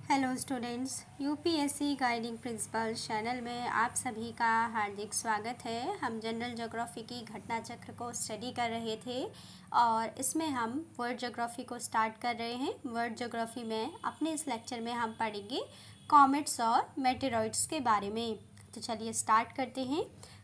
Hello students, UPSC guiding principal channel में आप सभी का हार्दिक स्वागत है। हम जनरल ज्योग्राफी की घटना चक्र को स्टडी कर रहे थे और इसमें हम वर्ल्ड ज्योग्राफी को स्टार्ट कर रहे हैं। वर्ल्ड ज्योग्राफी में अपने इस लेक्चर में हम पढ़ेंगे कॉमेट्स और मेटेरॉइड्स के बारे में। तो चलिए स्टार्ट करते हैं।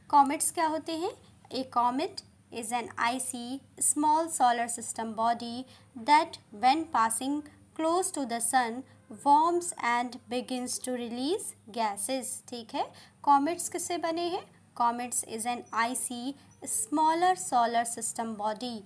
कॉमेट्स क्या होते हैं? ए comet is an icy small solar system body that when passing close to the sun warms and begins to release gases। ठीक है, कॉमेट्स किससे बने हैं? Comets is an icy smaller solar system body,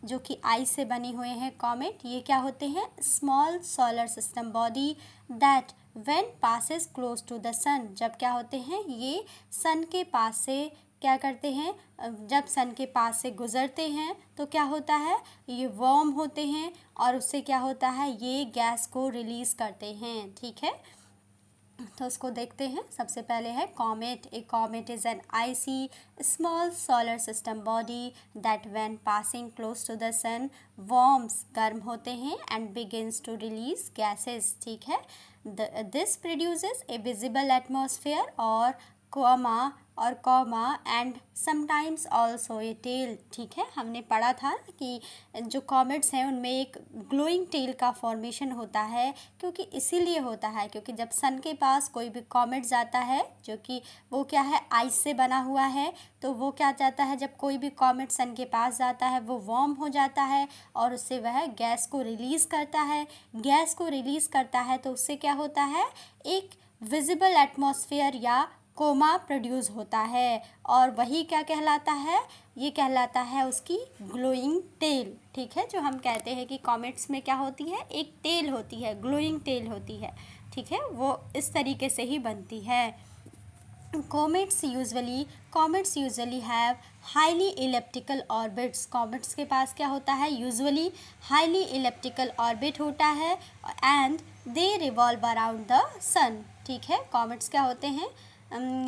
जो कि आइस से बने हुए हैं कॉमेट। ये क्या होते हैं? Small solar system body that when passes close to the sun. जब क्या होते हैं? ये सन के पास से क्या करते हैं? जब सन के पास से गुजरते हैं तो क्या होता है? ये वार्म होते हैं और उससे क्या होता है? ये गैस को रिलीज़ करते हैं। ठीक है, तो उसको देखते हैं। सबसे पहले है comet. A comet is an icy small solar system body that when passing close to the sun warms, गर्म होते हैं, and begins to release gases. ठीक है, this produces a visible atmosphere और coma and sometimes also a tail. ठीक है, हमने पढ़ा था कि जो कॉमेट्स हैं उनमें एक ग्लोइंग टेल का फॉर्मेशन होता है, क्योंकि इसीलिए होता है क्योंकि जब सन के पास कोई भी कॉमेट जाता है, जो कि वो क्या है? आइस से बना हुआ है, तो वो क्या चाहता है? जब कोई भी कॉमेट सन के पास जाता है वो वार्म हो जाता है और उससे वह गैस को रिलीज़ करता है। गैस को रिलीज़ करता है तो उससे क्या होता है? एक विजिबल एटमॉस्फेयर या कोमा प्रोड्यूस होता है, और वही क्या कहलाता है? ये कहलाता है उसकी ग्लोइंग टेल। ठीक है, जो हम कहते हैं कि कॉमेट्स में क्या होती है? एक टेल होती है, ग्लोइंग टेल होती है। ठीक है, वो इस तरीके से ही बनती है। Comets usually have highly elliptical orbits. Comets के पास क्या होता है? यूजुअली हाईली इलिप्टिकल ऑर्बिट होता है and they revolve around the sun. ठीक है, कॉमेट्स क्या होते हैं?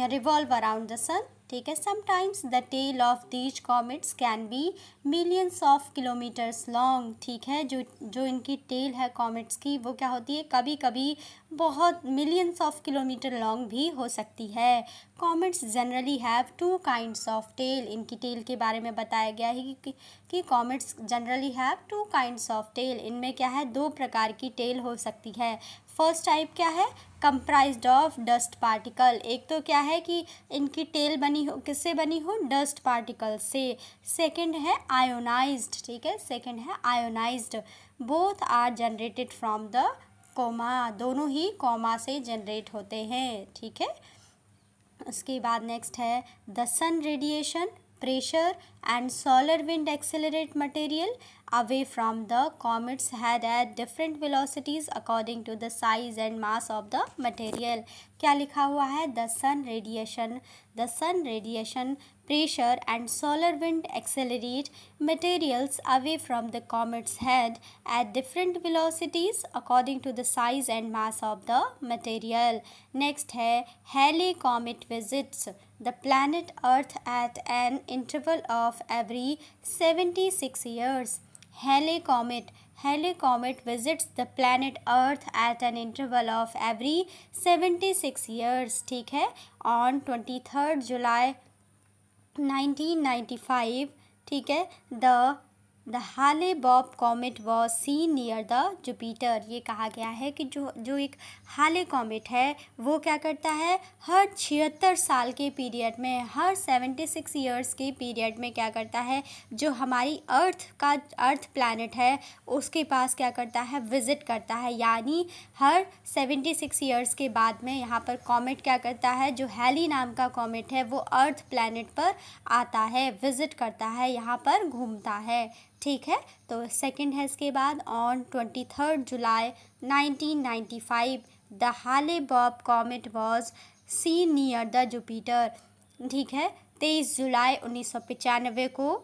Revolve around the sun. ठीक है, sometimes the tail of these comets can be millions of kilometres long. ठीक है, जो इनकी टेल है कॉमेट्स की, वो क्या होती है? कभी कभी बहुत मिलियंस ऑफ किलोमीटर लॉन्ग भी हो सकती है। Comets generally have two kinds of tail. इनकी टेल के बारे में बताया गया है कि comets generally have two kinds of tail. इनमें क्या है? दो प्रकार की टेल हो सकती है। फर्स्ट टाइप क्या है? Comprised of dust particle. एक तो क्या है कि इनकी टेल बनी हो, किससे बनी हो? डस्ट पार्टिकल से। सेकंड है आयोनाइज्ड। ठीक है, सेकंड है ionised. Both are generated from the coma. दोनों ही कोमा से जनरेट होते हैं। ठीक है, उसके बाद नेक्स्ट है the sun radiation, pressure and solar wind accelerate material away from the comets head at different velocities according to the size and mass of the material। क्या लिखा हुआ है? The sun radiation, pressure and solar wind accelerate materials away from the comet's head at different velocities according to the size and mass of the material। Next है Halley comet visits the planet Earth at an interval of every 76 years। Halley comet visits the planet Earth at an interval of every 76 years। ठीक है, on 23rd July 1995। ठीक है, the Hale Bopp comet was seen near the Jupiter. ये कहा गया है कि जो एक हाले कॉमेट है वो क्या करता है? हर 76 साल के पीरियड में, हर 76 ईयर्स के पीरियड में क्या करता है? जो हमारी अर्थ प्लैनेट है उसके पास क्या करता है? विज़िट करता है। यानी हर 76 ईयर्स के बाद में यहाँ पर कॉमेट क्या करता है? जो हैली नाम का कॉमेट है वो अर्थ प्लैनेट पर आता है, विज़िट करता है, यहाँ पर घूमता है। ठीक है, तो सेकंड है इसके बाद on 23rd July 1995 the Hale Bopp comet was seen near the Jupiter. ठीक है, 23 जुलाई 1995 को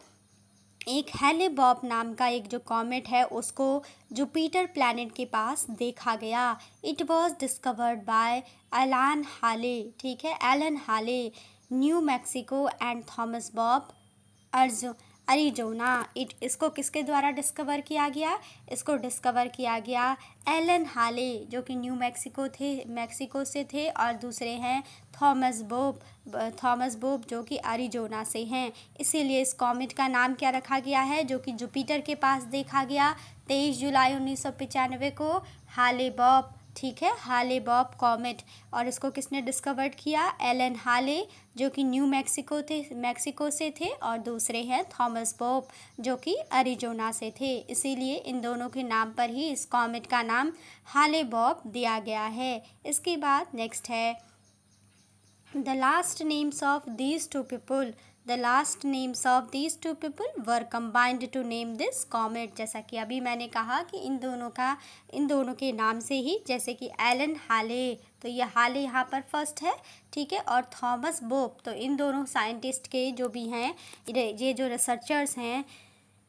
एक हैले बॉब नाम का एक जो कॉमेट है उसको जुपिटर प्लैनेट के पास देखा गया। It was discovered by Alan Hale. ठीक है, Alan Hale, New Mexico and Thomas Bopp Arizona. इसको किसके द्वारा डिस्कवर किया गया? इसको डिस्कवर किया गया एलन हाले, जो कि न्यू मैक्सिको से थे, और दूसरे हैं थॉमस बोब जो कि अरिज़ोना से हैं। इसीलिए इस कॉमेट का नाम क्या रखा गया है, जो कि जुपिटर के पास देखा गया 23 जुलाई 1995 को, हाले बॉब। ठीक है, हाले बॉब कॉमेट। और इसको किसने डिस्कवर्ड किया? एलन हाले, जो कि न्यू मैक्सिको से थे, और दूसरे हैं थॉमस बोब जो कि अरिज़ोना से थे। इसीलिए इन दोनों के नाम पर ही इस कॉमेट का नाम हाले बॉब दिया गया है। इसके बाद नेक्स्ट है The last names of these two people were combined to name this comet। जैसा कि अभी मैंने कहा कि इन दोनों के नाम से ही, जैसे कि एलन हाले, तो ये हाले यहाँ पर फर्स्ट है, ठीक है, और थॉमस बोब, तो इन दोनों साइंटिस्ट के जो भी हैं, ये जो रिसर्चर्स हैं,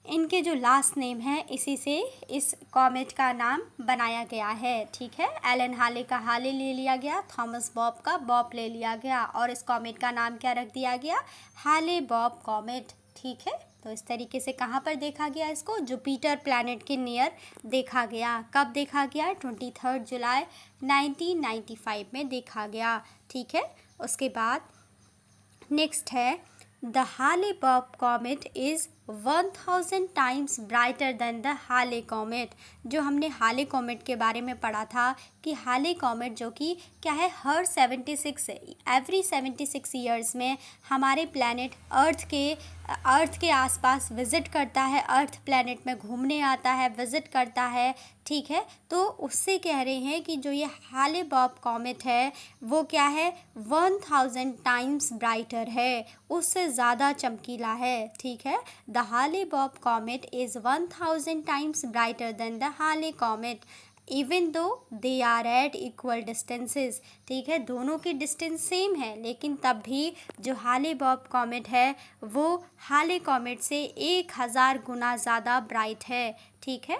इनके जो लास्ट नेम है, इसी से इस कॉमेट का नाम बनाया गया है। ठीक है, एलन हाले का हाले ले लिया गया, थॉमस बॉब का बॉब ले लिया गया, और इस कॉमेट का नाम क्या रख दिया गया? हाले बॉब कॉमेट। ठीक है, तो इस तरीके से कहाँ पर देखा गया? इसको जुपिटर प्लैनेट के नियर देखा गया। कब देखा गया? 23 जुलाई 1995 में देखा गया। ठीक है, उसके बाद नेक्स्ट है the Hale Bopp comet is 1000 times brighter than the Hale comet. जो हमने हाले कॉमेट के बारे में पढ़ा था कि हाले कॉमेट जो कि क्या है, एवरी 76 ईयर्स में हमारे प्लैनेट अर्थ के आसपास विज़िट करता है, अर्थ प्लैनेट में घूमने आता है, विज़िट करता है। ठीक है, तो उससे कह रहे हैं कि जो ये हाले बॉब कॉमेट है वो क्या है, 1000 टाइम्स ब्राइटर है, उससे ज़्यादा चमकीला है। ठीक है, the Hale Bopp comet is 1000 times brighter than the Hale comet even though they are at equal distances. ठीक है, दोनों की डिस्टेंस सेम है, लेकिन तब भी जो हाले बॉब कॉमेट है वो हाले कॉमेट से 1000 गुना ज़्यादा ब्राइट है। ठीक है,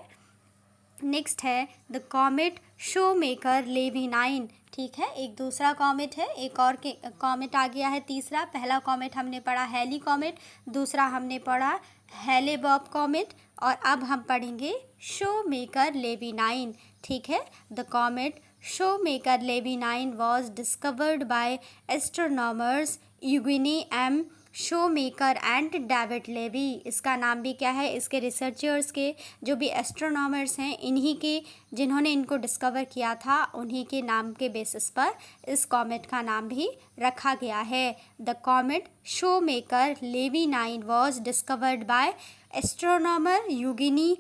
नेक्स्ट है the comet Shoemaker Levy 9। ठीक है, एक दूसरा कॉमेट है, एक और कॉमेट आ गया है तीसरा। पहला कॉमेट हमने पढ़ा हैली कॉमेट, दूसरा हमने पढ़ा हैले बॉब कॉमेट, और अब हम पढ़ेंगे शो मेकर लेवी 9। ठीक है, the comet Shoemaker Levy 9 was discovered by astronomers Eugene M Shoemaker and David Levy. इसका नाम भी क्या है, इसके रिसर्चर्स के जो भी एस्ट्रोनॉमर्स हैं, इन्हीं के, जिन्होंने इनको डिस्कवर किया था, उन्हीं के नाम के बेसिस पर इस कॉमेट का नाम भी रखा गया है। The comet Shoemaker Levy 9 was discovered by astronomer Eugene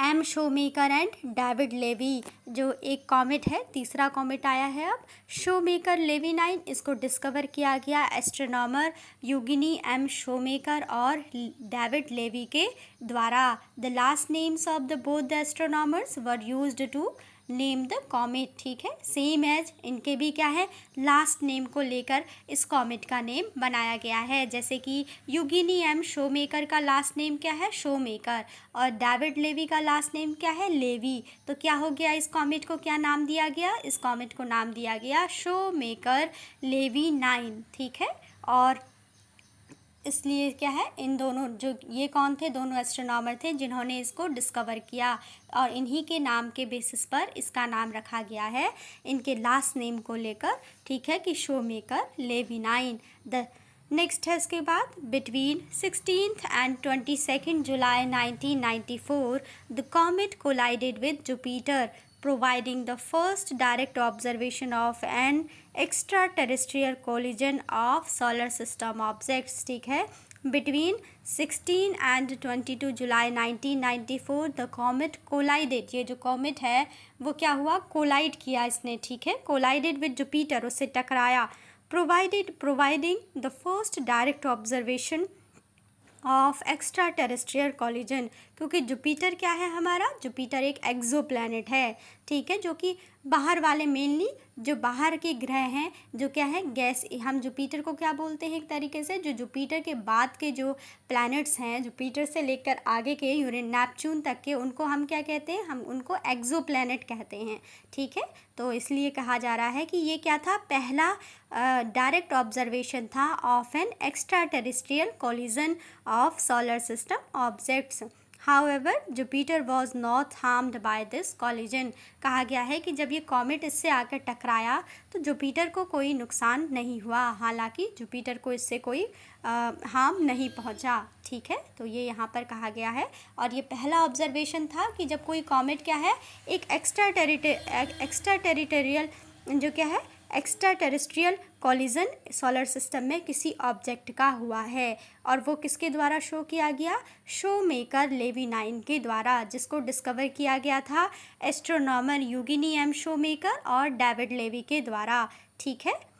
M Shoemaker and David Levy. जो एक कॉमेट है, तीसरा कॉमेट आया है अब, शोमेकर लेवी 9, इसको डिस्कवर किया गया एस्ट्रोनॉमर यूगिनी एम शोमेकर और डेविड लेवी के द्वारा। The last names of the both the astronomers were used to name the comet. ठीक है, सेम एज इनके भी क्या है, लास्ट नेम को लेकर इस कॉमेट का नेम बनाया गया है। जैसे कि यूगिनी एम शोमेकर का लास्ट नेम क्या है, शोमेकर, और डेविड लेवी का लास्ट नेम क्या है, लेवी। तो क्या हो गया, इस कॉमेट को क्या नाम दिया गया? इस कॉमेट को नाम दिया गया शोमेकर लेवी 9। ठीक है, और इसलिए क्या है, इन दोनों, जो ये कौन थे, दोनों एस्ट्रोनॉमर थे जिन्होंने इसको डिस्कवर किया, और इन्हीं के नाम के बेसिस पर इसका नाम रखा गया है, इनके लास्ट नेम को लेकर। ठीक है, कि शोमेकर लेवी 9। द नेक्स्ट है इसके बाद, between 16th and 22nd July 1994 the comet collided with Jupiter, providing the first direct observation of an extraterrestrial collision of solar system objects। ठीक है, between 16 and 22 July 1994 the comet collided, ये जो comet है वो क्या हुआ, कोलाइड किया इसने। ठीक है, कोलाइडेड विद जुपिटर, उससे टकराया, providing the first direct observation of extra terrestrial collision, क्योंकि जुपिटर क्या है हमारा, जुपिटर एक एक्सोप्लैनेट है, ठीक है, जो कि बाहर वाले मेनली जो बाहर के ग्रह हैं जो क्या है गैस, हम जुपिटर को क्या बोलते हैं एक तरीके से, जो जुपिटर के बाद के जो प्लैनेट्स हैं, जुपिटर से लेकर आगे के यूरेन नेपच्यून तक के, उनको हम क्या कहते हैं, हम उनको एक्सोप्लैनेट कहते हैं, ठीक है। तो इसलिए कहा जा रहा है कि ये क्या था, पहला डायरेक्ट ऑब्जर्वेशन था of an extraterrestrial collision of solar system objects. However, Jupiter was not harmed by this collision। कहा गया है कि जब ये कॉमेट इससे आकर टकराया तो जुपिटर को कोई नुकसान नहीं हुआ, हालांकि जुपिटर को इससे कोई हार्म नहीं पहुंचा, ठीक है। तो ये यहाँ पर कहा गया है और ये पहला ऑब्जर्वेशन था कि जब कोई कॉमेट क्या है एक एक्स्ट्रा टेरिटोरियल जो क्या है extra terrestrial collision solar system में किसी ऑब्जेक्ट का हुआ है, और वो किसके द्वारा शो किया गया, शोमेकर लेवी-9 के द्वारा, जिसको डिस्कवर किया गया था एस्ट्रोनॉमर यूगिनी एम शोमेकर और डेविड लेवी के द्वारा, ठीक है।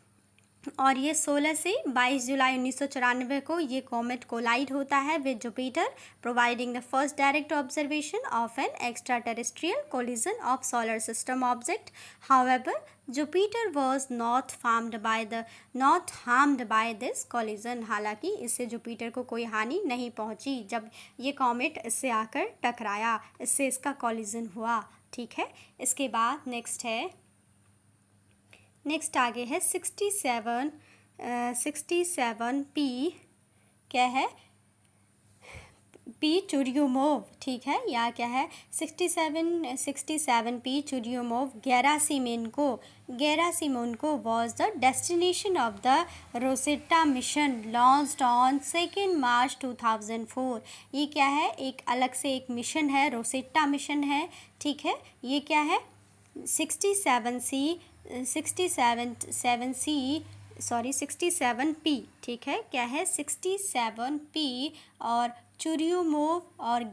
और ये 16 से 22 जुलाई 1994 को ये कॉमेट कोलाइड होता है with Jupiter, providing the first direct observation of an extraterrestrial collision of solar system object. However Jupiter was not harmed by this collision. हालांकि इससे जुपिटर को कोई हानि नहीं पहुंची जब ये कॉमेट इससे आकर टकराया, इससे इसका कोलिजन हुआ, ठीक है। इसके बाद नेक्स्ट आगे है 67 पी क्या है, पी चुरियोमोव, ठीक है, या क्या है 67 P Churyumov Gerasimenko was the destination of the Rosetta mission launched on 2 March 2004। ये क्या है, एक अलग से एक मिशन है, रोसेटा मिशन है, ठीक है। ये क्या है 67 पी, ठीक है, क्या है 67 पी, और चुरियोमोव और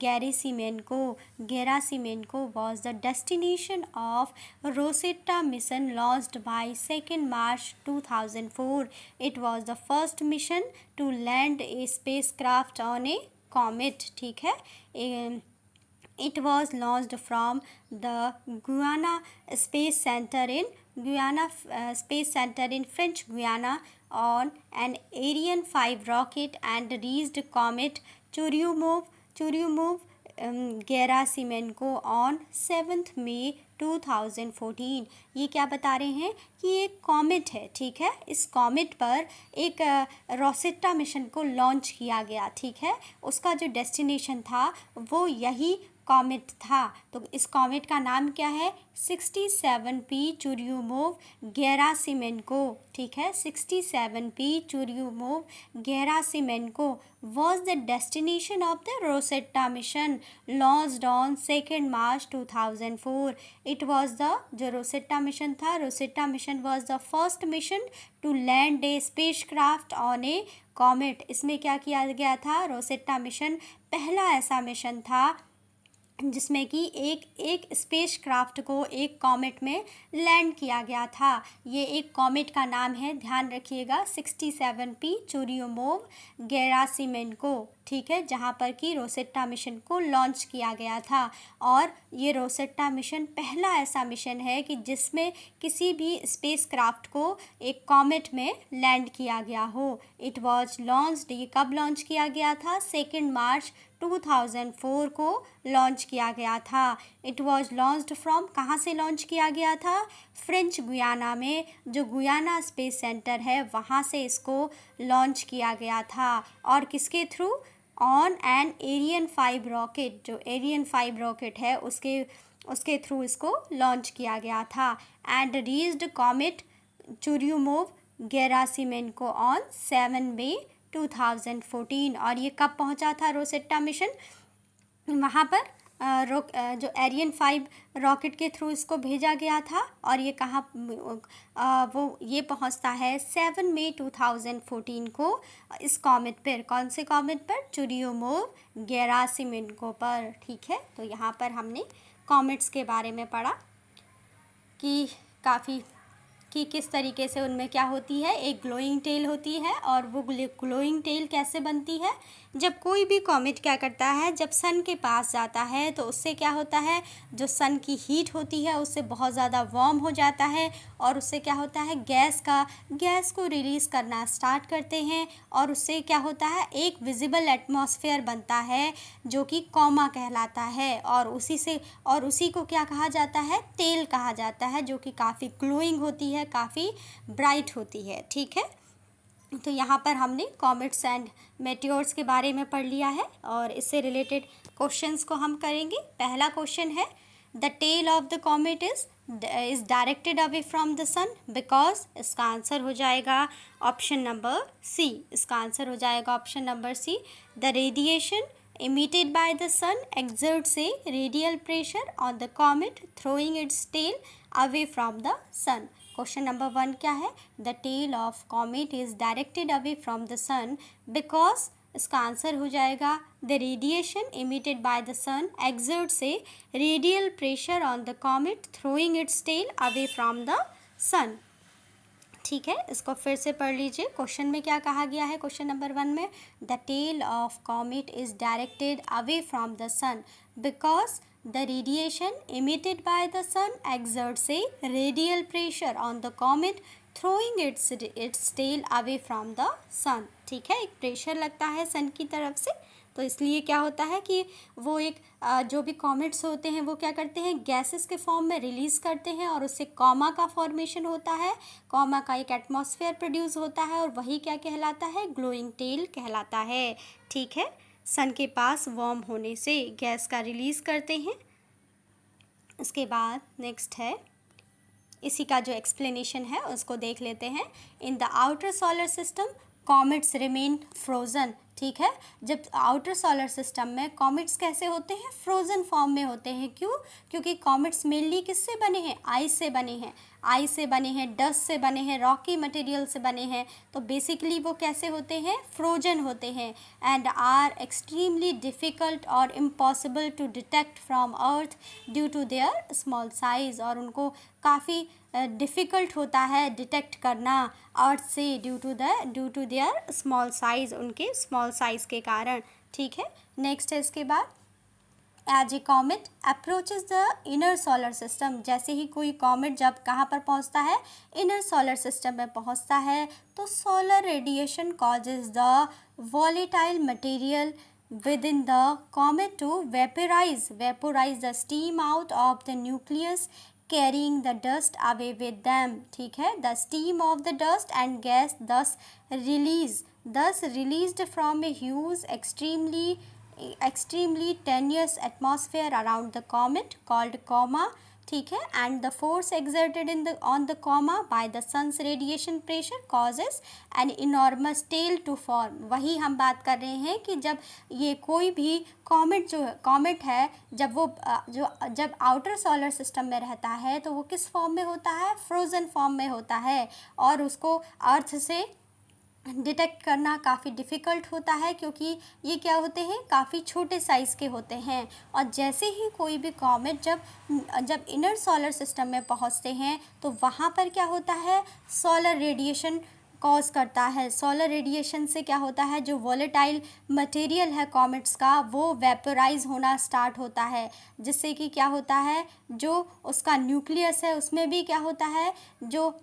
Gerasimenko was the destination of Rosetta mission launched by 2 March 2004। It was the first mission to land a spacecraft on a comet, ठीक है। It was launched from the Guyana Space Center in French Guiana on an Ariane 5 rocket and reached comet Churyumov-Gerasimenko on 7th May 2014। ये क्या बता रहे हैं कि ये comet है, ठीक है। इस कॉमेट पर एक रोसेटा मिशन को लॉन्च किया गया, ठीक है। उसका जो डेस्टिनेशन था वो यही कॉमेट था। तो इस कॉमेट का नाम क्या है, 67 पी चुरियोमोव गेरासिमेनको, ठीक है। 67 P Churyumov गेरासिमेनको was the destination of the Rosetta mission launched on 2 March 2004। It was the जो रोसेटा मिशन था, Rosetta mission was the first mission to land a spacecraft on a comet। इसमें क्या किया गया था, Rosetta mission पहला ऐसा mission था जिसमें कि एक स्पेस क्राफ्ट को एक कॉमेट में लैंड किया गया था। ये एक कॉमेट का नाम है, ध्यान रखिएगा, 67 पी चुरियोमोव गेरासिमेनको, ठीक है, जहाँ पर कि रोसेटा मिशन को लॉन्च किया गया था। और ये रोसेटा मिशन पहला ऐसा मिशन है कि जिसमें किसी भी स्पेस क्राफ्ट को एक कॉमेट में लैंड किया गया हो। इट वॉज लॉन्च्ड, ये कब लॉन्च किया गया था, 2 मार्च 2004 को लॉन्च किया गया था। इट वॉज लॉन्च्ड फ्रॉम, कहाँ से लॉन्च किया गया था, फ्रेंच गुयाना में, जो गुयाना स्पेस सेंटर है वहाँ से इसको लॉन्च किया गया था। और किसके through, on an Ariane 5 rocket, जो एरियन 5 रॉकेट है उसके थ्रू इसको लॉन्च किया गया था। And reached comet Churyumov Gerasimenko on 7 May 2014। और ये कब पहुंचा था रोसेटा मिशन, वहाँ पर जो एरियन 5 रॉकेट के थ्रू इसको भेजा गया था। और ये कहाँ वो ये पहुंचता है 7 मई 2014 को इस कॉमेट पर, कौन से कॉमेट पर, चुरियोमोव गेरासिमेनको पर, ठीक है। तो यहाँ पर हमने कॉमेट्स के बारे में पढ़ा कि काफ़ी कि किस तरीके से उनमें क्या होती है, एक ग्लोइंग टेल होती है। और वो ग्लोइंग टेल कैसे बनती है, जब कोई भी कॉमेट क्या करता है, जब सन के पास जाता है तो उससे क्या होता है, जो सन की हीट होती है उससे बहुत ज़्यादा वार्म हो जाता है और उससे क्या होता है, गैस को रिलीज़ करना स्टार्ट करते हैं और उससे क्या होता है, एक विजिबल एटमॉस्फेयर बनता है जो कि कॉमा कहलाता है। और उसी को क्या कहा जाता है, टेल कहा जाता है, जो कि काफ़ी ग्लोइंग होती है, काफ़ी ब्राइट होती है। ठीक है, तो यहाँ पर हमने कॉमेट्स एंड मेटियोर्स के बारे में पढ़ लिया है और इससे रिलेटेड क्वेश्चंस को हम करेंगे। पहला क्वेश्चन है, the tail of the comet is directed away from the sun because. इसका आंसर हो जाएगा ऑप्शन नंबर सी। इसका आंसर हो जाएगा option number C. The radiation emitted by the sun exerts a radial pressure on the comet throwing its tail away from the sun. Question number 1 क्या है, the tail of comet is directed away from the sun because. इसका answer हो जाएगा the radiation emitted by the sun exerts a radial pressure on the comet throwing its tail away from the sun. ठीक है, इसको फिर से पढ़ लीजिए। क्वेश्चन में क्या कहा गया है, क्वेश्चन नंबर 1 में, the tail of comet is directed away from the sun because the radiation emitted by the sun exerts a radial pressure on the comet throwing its tail away from the sun। ठीक है, एक pressure लगता है सन की तरफ से, तो इसलिए क्या होता है कि वो एक जो भी कॉमेट्स होते हैं वो क्या करते हैं, गैसेस के फॉर्म में रिलीज़ करते हैं और उससे कॉमा का फॉर्मेशन होता है, कॉमा का एक एटमॉस्फेयर प्रोड्यूस होता है और वही क्या कहलाता है, ग्लोइंग टेल कहलाता है। ठीक है, सन के पास वार्म होने से गैस का रिलीज़ करते हैं। इसके बाद नेक्स्ट है, इसी का जो एक्सप्लेनेशन है उसको देख लेते हैं। In the outer solar system comets remain frozen. ठीक है, जब आउटर सोलर सिस्टम में कॉमेट्स कैसे होते हैं, फ्रोज़न फॉर्म में होते हैं। क्यों, क्योंकि कॉमेट्स मेनली किससे बने हैं, आइस से बने हैं, आइस से बने हैं, डस्ट से बने हैं, रॉकी मटेरियल से बने हैं। तो बेसिकली वो कैसे होते हैं, फ्रोजन होते हैं एंड आर एक्सट्रीमली डिफ़िकल्ट और impossible to detect from earth due to their small size. और उनको काफ़ी डिफ़िकल्ट होता है डिटेक्ट करना अर्थ से due to their small size, उनके स्मॉल साइज़ के कारण। ठीक है, नेक्स्ट है इसके बाद, as a comet approaches the inner solar system. जैसे ही कोई कॉमेट जब कहाँ पर पहुँचता है, इनर सोलर सिस्टम में पहुँचता है, तो solar radiation causes the volatile material within the comet to vaporize the steam out of the nucleus carrying the dust away with them। ठीक है, the steam of the dust and gas thus released from a huge extremely tenuous atmosphere around the comet called coma। ठीक है, and the force exerted on the coma by the sun's radiation pressure causes an enormous tail to form। वही हम बात कर रहे हैं कि जब ये कोई भी कॉमेट है जब आउटर सोलर सिस्टम में रहता है तो वो किस फॉर्म में होता है, फ्रोज़न फॉर्म में होता है और उसको अर्थ से डिटेक्ट करना काफ़ी डिफ़िकल्ट होता है, क्योंकि ये क्या होते हैं, काफ़ी छोटे साइज़ के होते हैं। और जैसे ही कोई भी कॉमेट जब इनर सोलर सिस्टम में पहुंचते हैं तो वहाँ पर क्या होता है, सोलर रेडिएशन कॉज करता है। सोलर रेडिएशन से क्या होता है, जो वॉलेटाइल मटेरियल है कॉमेट्स का वो वेपोराइज होना स्टार्ट होता है, जिससे कि क्या होता है, जो उसका न्यूक्लियस है उसमें भी क्या होता है, जो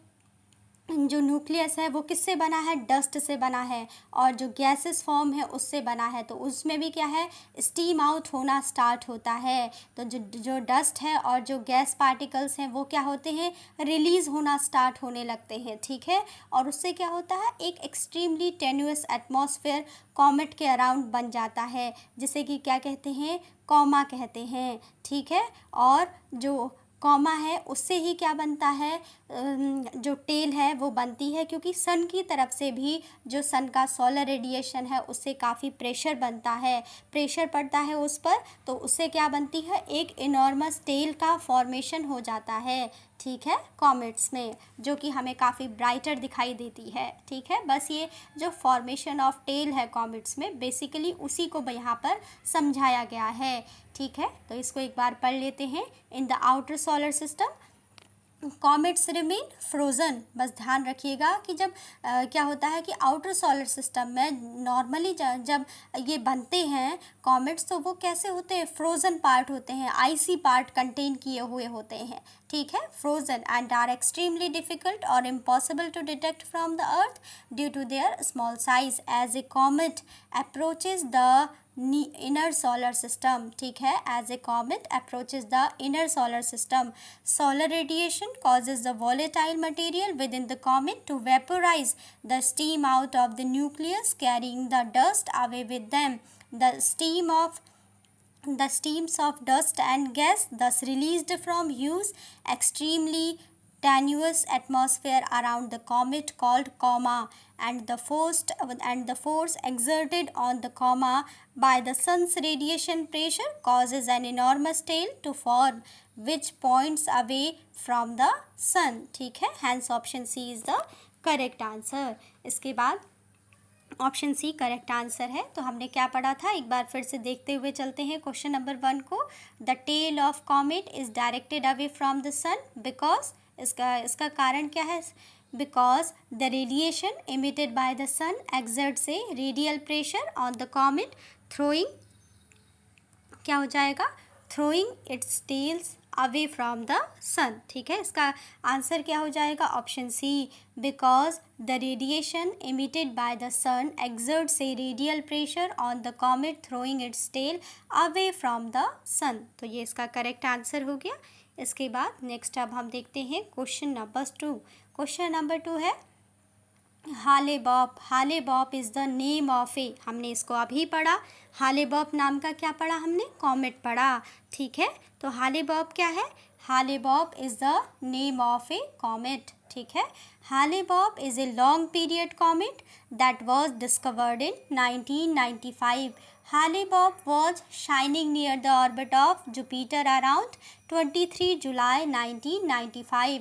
न्यूक्लियस है वो किससे बना है, डस्ट से बना है, और जो गैसेस फॉर्म है उससे बना है, तो उसमें भी क्या है, स्टीम आउट होना स्टार्ट होता है। तो जो डस्ट है और जो गैस पार्टिकल्स हैं वो क्या होते हैं, रिलीज़ होना स्टार्ट होने लगते हैं। ठीक है, और उससे क्या होता है, एक एक्सट्रीमली टेन्यूअस एटमॉस्फेयर कॉमेट के अराउंड बन जाता है, जिसे कि क्या कहते हैं, कॉमा कहते हैं। ठीक है, और जो कॉमा है उससे ही क्या बनता है, जो टेल है वो बनती है, क्योंकि सन की तरफ से भी जो सन का सोलर रेडिएशन है उससे काफ़ी प्रेशर बनता है, प्रेशर पड़ता है उस पर, तो उससे क्या बनती है, एक इनॉर्मस टेल का फॉर्मेशन हो जाता है। ठीक है, कॉमेट्स में, जो कि हमें काफ़ी ब्राइटर दिखाई देती है। ठीक है, बस ये जो फॉर्मेशन ऑफ टेल है कॉमेट्स में, बेसिकली उसी को यहाँ पर समझाया गया है। ठीक है, तो इसको एक बार पढ़ लेते हैं। In the outer solar system comets remain frozen. बस ध्यान रखिएगा कि जब क्या होता है कि आउटर सोलर सिस्टम में नॉर्मली जब ये बनते हैं कॉमेट्स, तो वो कैसे होते हैं, फ्रोज़न पार्ट होते हैं, आइसी पार्ट कंटेन किए हुए होते हैं, ठीक है, frozen, and are extremely difficult और impossible to detect from the earth due to their small size as a comet approaches the inner solar system, ठीक है, as a comet approaches the inner solar system, solar radiation causes the volatile material within the comet to vaporize the steam out of the nucleus, carrying the dust away with them. The steams of dust and gas thus released from huge extremely tenuous atmosphere around the comet called coma, and the force exerted on the coma by the sun's radiation pressure causes an enormous tail to form, which points away from the sun, ठीक है, hence option C is the correct answer. इसके बाद option C correct answer है। तो हमने क्या पढ़ा था, एक बार फिर से देखते हुए चलते हैं क्वेश्चन नंबर 1 को। The tail of comet is directed away from the sun because, इसका कारण क्या है, because the radiation emitted by the sun exerts a radial pressure on the comet throwing, क्या हो जाएगा, throwing its tails away from the sun, ठीक है, इसका आंसर क्या हो जाएगा, option C, because the radiation emitted by the sun exerts a radial pressure on the comet throwing its tail away from the सन। तो ये इसका करेक्ट आंसर हो गया। इसके बाद नेक्स्ट अब हम देखते हैं क्वेश्चन नंबर 2। क्वेश्चन नंबर 2 है हाले बॉप। हाले Bopp is the name of ए, हमने इसको अभी पढ़ा, हाले बॉप नाम का क्या पढ़ा हमने, कॉमेट पढ़ा, ठीक है। तो हाले बॉप क्या है, Hale Bopp is the name of a comet, ठीक है। Hale Bopp is a long period comet that was discovered in 1995. Hale बॉप was shining near the orbit of Jupiter around 23 July 1995.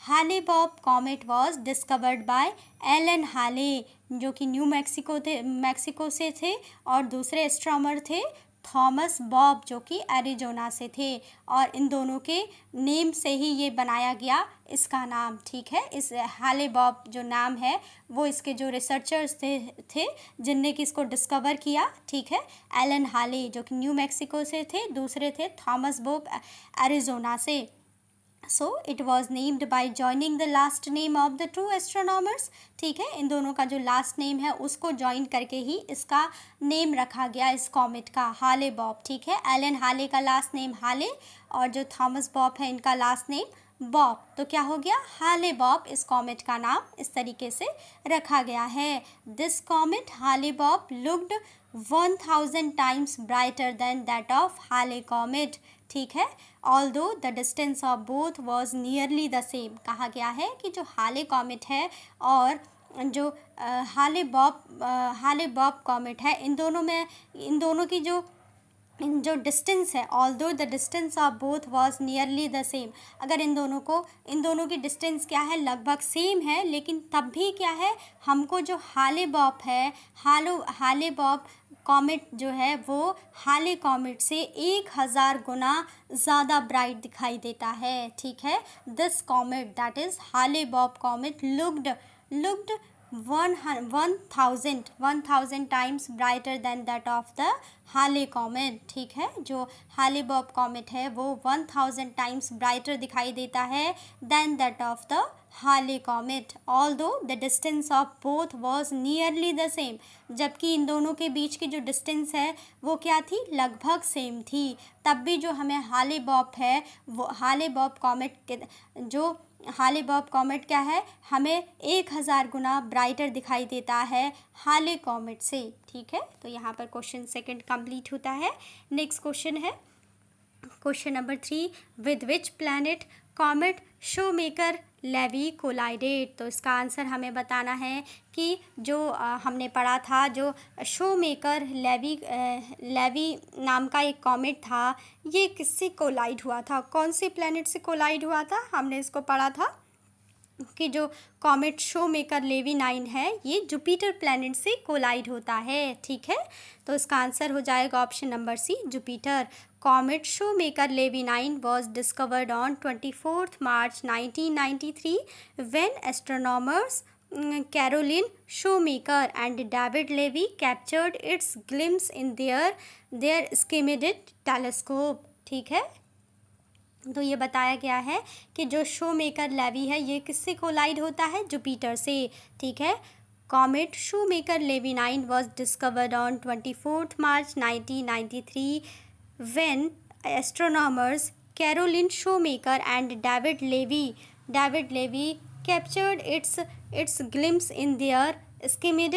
Hale Bopp comet was discovered by Alan Hale, जो कि new Mexico से थे, और दूसरे astronomer थे Thomas Bob, जो कि Arizona से थे, और इन दोनों के नेम से ही ये बनाया गया इसका नाम, ठीक है। इस हाले बॉब जो नाम है वो इसके जो रिसर्चर्स थे जिनने कि इसको डिस्कवर किया, ठीक है, एलन हाले जो कि न्यू मैक्सिको से थे, दूसरे थे थॉमस बॉब एरिजोना से। So it was named by joining the last name of the two astronomers, ठीक है, इन दोनों का जो लास्ट नेम है उसको ज्वाइन करके ही इसका नेम रखा गया इस कॉमेट का, हाले बॉब, ठीक है। एलन हाले का लास्ट नेम हाले और जो थॉमस बॉब है इनका लास्ट नेम बॉब, तो क्या हो गया, हाले बॉब इस कॉमेट का नाम इस तरीके से रखा गया है। दिस कॉमेट हाले Bob looked 1000 times brighter then that of हाले कॉमेट, ठीक है। Although the distance of both was nearly the same, कहा गया है कि जो हाले कॉमेट है और जो हाले बॉब कॉमेट है, इन दोनों की जो डिस्टेंस है, although the distance of both was nearly the same, अगर इन दोनों की डिस्टेंस क्या है, लगभग सेम है, लेकिन तब भी क्या है, हमको जो हाले बॉब है, हाले बॉब कॉमेट जो है वो हाले कॉमेट से 1000 गुना ज़्यादा ब्राइट दिखाई देता है, ठीक है। दिस कॉमेट दैट इज़ हाले Bopp comet looked 1000 times brighter then that of the Hale comet, ठीक है। जो हाले बॉब कॉमेट है वो 1000 टाइम्स ब्राइटर दिखाई देता है then that of the Hale comet, although the distance of both was nearly the same, जबकि इन दोनों के बीच की जो डिस्टेंस है वो क्या थी, लगभग सेम थी, तब भी जो हमें हाले बॉब है वो हाले बॉब कॉमेट क्या है, हमें 1000 गुना ब्राइटर दिखाई देता है हाले कॉमेट से, ठीक है। तो यहाँ पर क्वेश्चन सेकंड कंप्लीट होता है। नेक्स्ट क्वेश्चन है question number 3, with which planet comet Shoemaker Levy collided. तो इसका आंसर हमें बताना है कि जो हमने पढ़ा था, जो शोमेकर लेवी नाम का एक कॉमेट था, ये किससे कोलाइड हुआ था, कौन से प्लैनेट से कोलाइड हुआ था, हमने इसको पढ़ा था कि जो कॉमेट शोमेकर लेवी 9 है ये जुपिटर प्लैनेट से कोलाइड होता है। ठीक है, तो इसका आंसर हो जाएगा option number C, Jupiter. Comet Shoemaker Levy 9 was discovered on 24th March 1993 when astronomers Caroline Shoemaker and David Levy captured its glimpse in their Schmidt telescope। ठीक है, तो ये बताया गया है कि जो शोमेकर लेवी है ये किससे कोलाइड होता है, जुपिटर से। ठीक है, comet Shoemaker Levy 9 was discovered on 24th March 1993 when astronomers Caroline Shoemaker and David Levy captured its glimpse in their Schmidt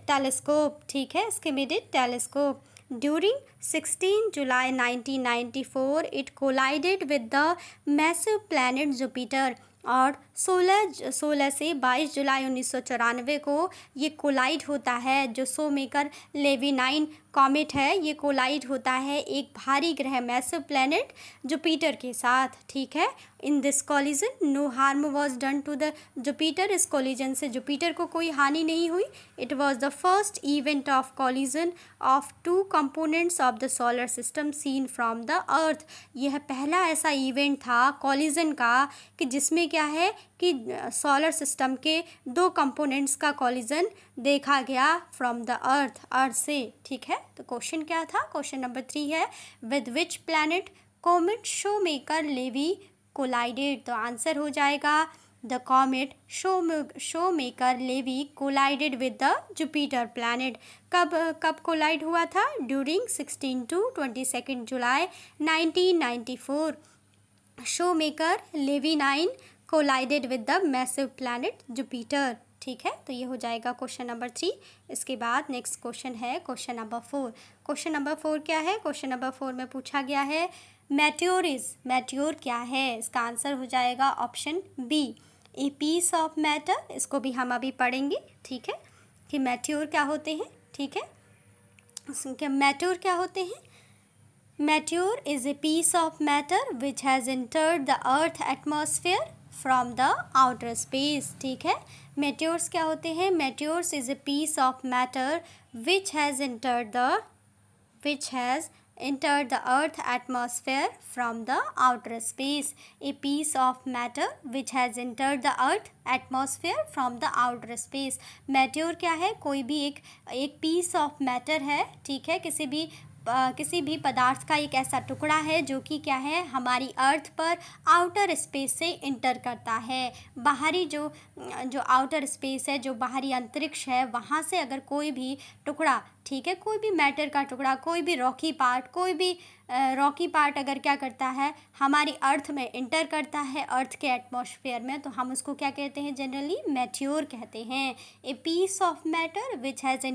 telescope। ठीक है, Schmidt telescope। During 16 July 1994, it collided with the massive planet Jupiter। और 16 से 22 July 1994 को ये collide होता है, जो Shoemaker Levy 9 comet है ये कोलाइड होता है एक भारी ग्रह मैसिव प्लैनेट जुपिटर के साथ। ठीक है, in this collision no harm was done to the Jupiter. इस कॉलिजन से जुपिटर को कोई हानि नहीं हुई। It was the first event of collision of two components of the solar system seen from the earth. यह पहला ऐसा इवेंट था कॉलिजन का कि जिसमें क्या है कि सोलर सिस्टम के दो कंपोनेंट्स का कॉलिजन देखा गया फ्रॉम द अर्थ से। ठीक है, तो क्वेश्चन क्या था, क्वेश्चन नंबर 3 है with which planet comet Shoemaker Levy collided. तो आंसर हो जाएगा the comet Shoemaker Levy collided with the Jupiter planet. कब कोलाइड हुआ था, during 16 to 22 July 1994। Shoemaker Levy 9 collided with the massive planet Jupiter. ठीक है, तो ये हो जाएगा क्वेश्चन नंबर 3। इसके बाद नेक्स्ट क्वेश्चन है क्वेश्चन नंबर 4। क्वेश्चन नंबर 4 क्या है, क्वेश्चन नंबर 4 में पूछा गया है मैट्योर क्या है। इसका आंसर हो जाएगा option B, a piece of matter. इसको भी हम अभी पढ़ेंगे। ठीक है, कि मैट्योर क्या होते हैं। ठीक है, मैट्योर क्या होते हैं। Meteor is a piece of matter which has entered the earth atmosphere from the outer space। ठीक है, meteors क्या होते हैं, meteors is a piece of matter which has entered the earth atmosphere from the outer space। a piece of matter which has entered the earth atmosphere from the outer space। meteor क्या है, कोई भी एक piece of matter है। ठीक है, किसी भी पदार्थ का एक ऐसा टुकड़ा है जो कि क्या है हमारी अर्थ पर आउटर स्पेस से इंटर करता है। बाहरी जो आउटर स्पेस है, जो बाहरी अंतरिक्ष है, वहाँ से अगर कोई भी टुकड़ा, ठीक है, कोई भी मैटर का टुकड़ा, कोई भी रॉकी पार्ट अगर क्या करता है हमारी अर्थ में इंटर करता है, अर्थ के एटमॉस्फेयर में, तो हम उसको क्या कहते हैं, जनरली मैट्योर कहते हैं। A piece of matter which has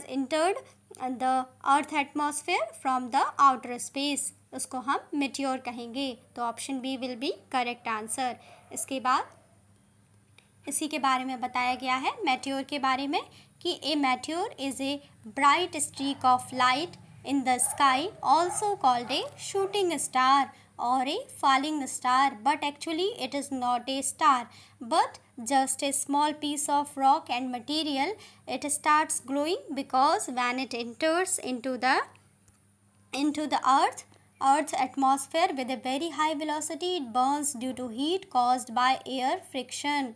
entered the earth atmosphere from the outer space, उसको हम मेट्योर कहेंगे। तो option B will be correct answer. इसके बाद इसी के बारे में बताया गया है मेट्योर के बारे में कि a meteor is a bright streak of light in the sky also called a shooting star or a falling star, but actually it is not a star but just a small piece of rock and material. It starts glowing because when it enters into the earth's atmosphere with a very high velocity, it burns due to heat caused by air friction.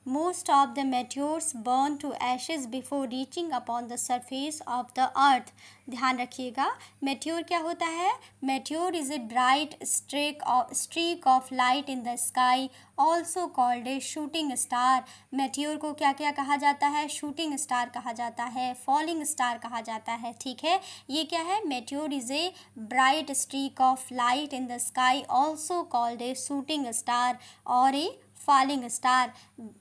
Most of the meteors burn to ashes before reaching upon the surface of the earth। ध्यान रखिएगा, meteor क्या होता है, meteor is a bright streak of light in the sky also called a shooting star. Meteor को क्या क्या कहा जाता है, शूटिंग स्टार कहा जाता है, फॉलिंग स्टार कहा जाता है। ठीक है, ये क्या है, meteor is a bright streak of light in the sky also called a shooting star or a falling star.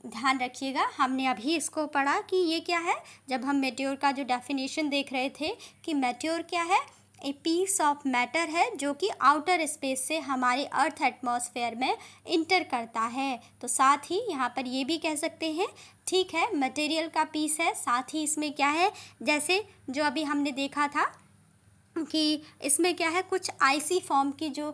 ध्यान रखिएगा, हमने अभी इसको पढ़ा कि ये क्या है, जब हम मेट्योर का जो डेफिनेशन देख रहे थे कि मेट्योर क्या है, ए पीस ऑफ मैटर है जो कि आउटर स्पेस से हमारे अर्थ एटमॉस्फेयर में इंटर करता है। तो साथ ही यहाँ पर ये भी कह सकते हैं, ठीक है, मटेरियल का पीस है, साथ ही इसमें क्या है, जैसे जो अभी हमने देखा था कि इसमें क्या है, कुछ आइसी फॉर्म की जो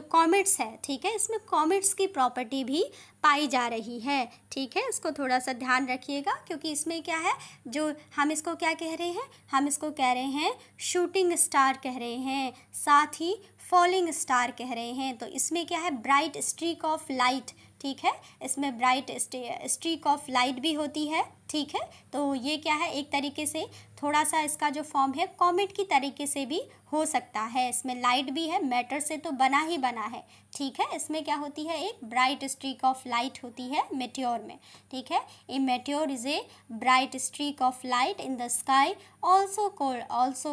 कॉमेट्स है, ठीक है, इसमें कॉमेट्स की प्रॉपर्टी भी पाई जा रही है, ठीक है। इसको थोड़ा सा ध्यान रखिएगा, क्योंकि इसमें क्या है, जो हम इसको क्या कह रहे हैं, हम इसको कह रहे हैं शूटिंग स्टार कह रहे हैं, साथ ही फॉलिंग स्टार कह रहे हैं। तो इसमें क्या है, ब्राइट स्ट्रीक ऑफ लाइट, ठीक है, इसमें ब्राइट स्ट्रीक ऑफ लाइट भी होती है, ठीक है। तो ये क्या है, एक तरीके से थोड़ा सा इसका जो फॉर्म है कॉमेट की तरीके से भी हो सकता है। इसमें लाइट भी है, मैटर से तो बना ही बना है, ठीक है। इसमें क्या होती है, एक ब्राइट स्ट्रीक ऑफ लाइट होती है मेटेओर में, ठीक है। A meteor is a bright streak of light in the sky, also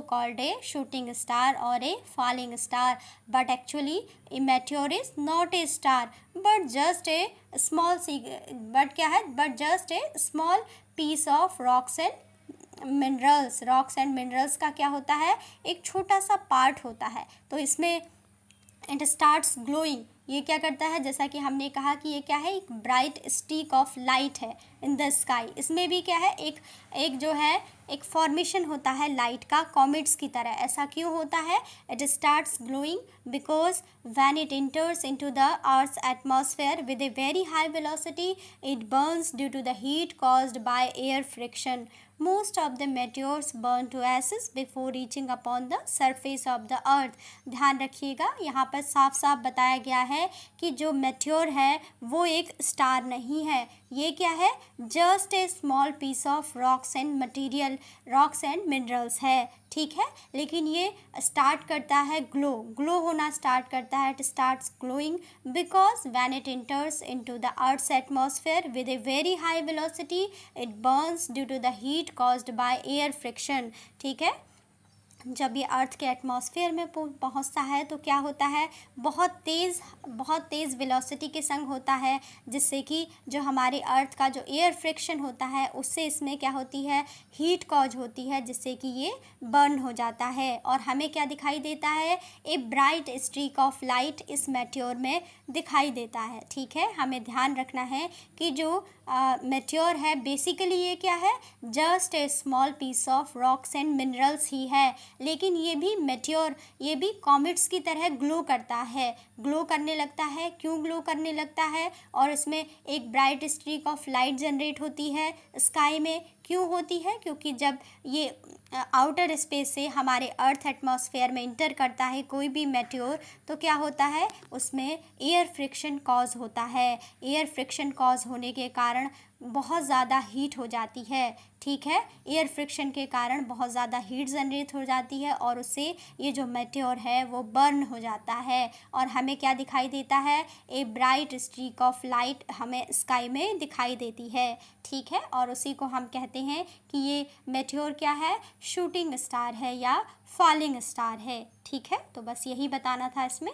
called a shooting star or a falling star, but actually a meteor is not a star but just a small piece of rocks and minerals का क्या होता है, एक छोटा सा part होता है। तो इसमें इट स्टार्ट्स ग्लोइंग, ये क्या करता है, जैसा कि हमने कहा कि ये क्या है, एक ब्राइट स्ट्रीक ऑफ लाइट है इन द स्काई। इसमें भी क्या है, एक जो है एक फॉर्मेशन होता है लाइट का कॉमेट्स की तरह। ऐसा क्यों होता है, it starts glowing because when it enters into the earth's atmosphere with a very high velocity it burns due to the heat caused by air friction. Most of the meteors burn to ashes before reaching upon the surface of the earth। ध्यान रखिएगा, यहाँ पर साफ साफ बताया गया है कि जो मेट्योर है वो एक स्टार नहीं है, ये क्या है, just a small piece of rocks and minerals है, ठीक है। लेकिन ये स्टार्ट करता है ग्लो होना स्टार्ट करता है, it starts glowing because when it enters into the earth's atmosphere with a very high velocity it burns due to the heat caused by air friction, ठीक है। जब ये अर्थ के एटमॉस्फेयर में पहुंचता है तो क्या होता है, बहुत तेज़ वेलोसिटी के संग होता है, जिससे कि जो हमारे अर्थ का जो एयर फ्रिक्शन होता है उससे इसमें क्या होती है, हीट कॉज होती है, जिससे कि ये बर्न हो जाता है और हमें क्या दिखाई देता है, ए ब्राइट स्ट्रीक ऑफ लाइट इस मेट्योर में दिखाई देता है, ठीक है। हमें ध्यान रखना है कि जो मेट्योर है बेसिकली ये क्या है, just a small piece of rocks and minerals ही है, लेकिन ये भी मेट्योर, ये भी कॉमेट्स की तरह ग्लो करता है, ग्लो करने लगता है। क्यों ग्लो करने लगता है, और इसमें एक bright streak of light generate होती है स्काई में, क्यों होती है, क्योंकि जब ये आउटर स्पेस से हमारे अर्थ एटमॉस्फेयर में इंटर करता है कोई भी मेट्योर, तो क्या होता है, उसमें एयर फ्रिक्शन कॉज होता है। एयर फ्रिक्शन कॉज होने के कारण बहुत ज़्यादा हीट हो जाती है, ठीक है। एयर फ्रिक्शन के कारण बहुत ज़्यादा हीट जनरेट हो जाती है और उससे ये जो मेट्योर है वो बर्न हो जाता है और हमें क्या दिखाई देता है, ए ब्राइट स्ट्रीक ऑफ लाइट हमें स्काई में दिखाई देती है, ठीक है। और उसी को हम कहते हैं कि ये मेट्योर क्या है, शूटिंग स्टार है या फॉलिंग स्टार है, ठीक है। तो बस यही बताना था इसमें।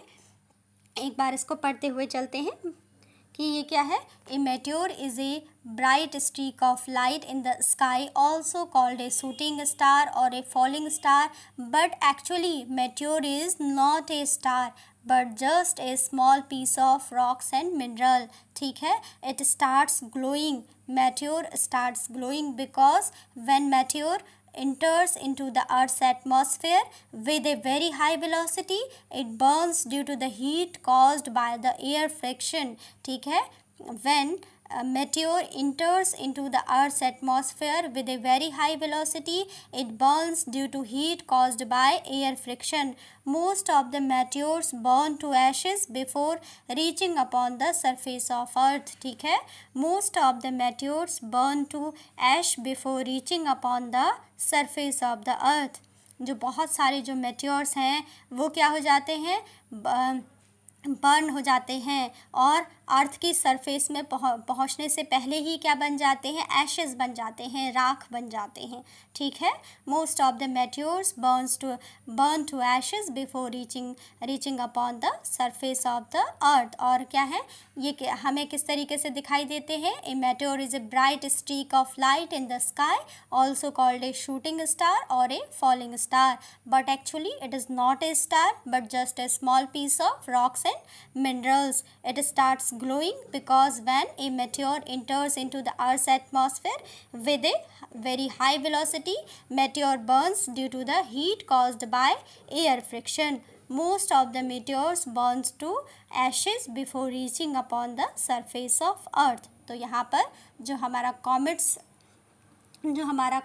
एक बार इसको पढ़ते हुए चलते हैं कि ये क्या है, a meteor is a bright streak of light in the sky also called a shooting star or a falling star, but actually meteor is not a star but just a small piece of rocks and mineral, ठीक है। It starts glowing, meteor starts glowing because when meteor enters into the Earth's atmosphere with a very high velocity, it burns due to the heat caused by the air friction, ठीक है। When a meteor enters into the Earth's atmosphere with a very high velocity, it burns due to heat caused by air friction. Most of the meteors burn to ashes before reaching upon the surface of Earth, ठीक है। Most of the meteors burn to ash before reaching upon the surface of the Earth. जो बहुत सारे जो meteors हैं वो क्या हो जाते हैं, बर्न हो जाते हैं और अर्थ की सरफेस में पहुंचने से पहले ही क्या बन जाते हैं, एशेस बन जाते हैं, राख बन जाते हैं, ठीक है। Most of the meteors burn to ashes before reaching upon the surface of the earth. और क्या है ये, हमें किस तरीके से दिखाई देते हैं, a meteor is a bright streak of light in the sky also called a shooting star or a falling star, but actually it is not a star but just a small piece of rocks and minerals. It starts glowing because when a meteor enters into the Earth's atmosphere with a very high velocity, meteor burns due to the heat caused by air friction. Most of the meteors burns to ashes before reaching upon the surface of Earth. तो यहाँ पर जो हमारा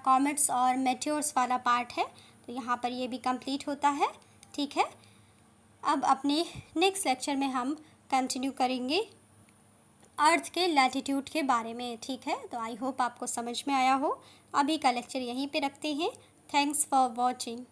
comets और मेटेओर्स वाला part है, तो यहाँ पर ये भी कंप्लीट होता है। ठीक है, अब अपने नेक्स्ट लेक्चर में हम कंटिन्यू करेंगे अर्थ के लैटिट्यूड के बारे में। ठीक है, तो आई होप आपको समझ में आया हो। अभी का लेक्चर यहीं पे रखते हैं। Thanks for watching.